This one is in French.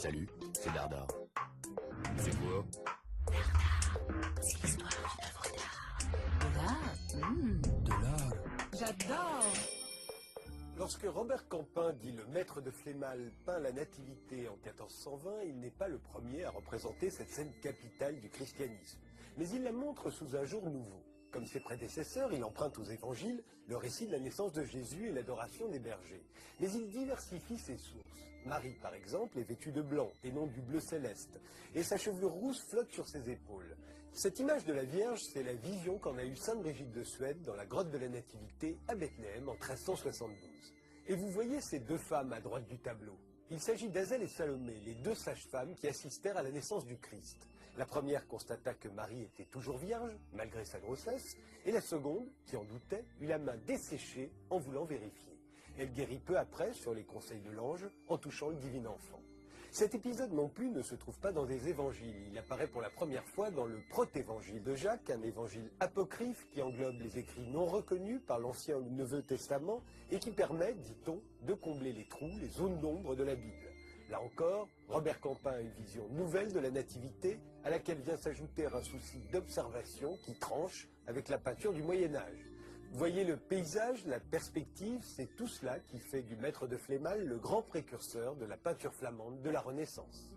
Salut, c'est Dardar. C'est quoi? C'est l'histoire d'une œuvre d'art. De l'art? De l'art. J'adore. Lorsque Robert Campin dit le maître de Flémal peint la Nativité en 1420, il n'est pas le premier à représenter cette scène capitale du christianisme. Mais il la montre sous un jour nouveau. Comme ses prédécesseurs, il emprunte aux évangiles le récit de la naissance de Jésus et l'adoration des bergers. Mais il diversifie ses sources. Marie, par exemple, est vêtue de blanc et non du bleu céleste, et sa chevelure rousse flotte sur ses épaules. Cette image de la Vierge, c'est la vision qu'en a eue Sainte Brigitte de Suède dans la grotte de la Nativité à Bethléem en 1372. Et vous voyez ces deux femmes à droite du tableau. Il s'agit d'Azel et Salomé, les deux sages-femmes qui assistèrent à la naissance du Christ. La première constata que Marie était toujours vierge, malgré sa grossesse, et la seconde, qui en doutait, eut la main desséchée en voulant vérifier. Elle guérit peu après, sur les conseils de l'ange, en touchant le divin enfant. Cet épisode non plus ne se trouve pas dans des évangiles. Il apparaît pour la première fois dans le protévangile de Jacques, un évangile apocryphe qui englobe les écrits non reconnus par l'Ancien ou le Nouveau Testament et qui permet, dit-on, de combler les trous, les zones d'ombre de la Bible. Là encore, Robert Campin a une vision nouvelle de la Nativité à laquelle vient s'ajouter un souci d'observation qui tranche avec la peinture du Moyen-Âge. Vous voyez le paysage, la perspective, c'est tout cela qui fait du maître de Flémal le grand précurseur de la peinture flamande de la Renaissance.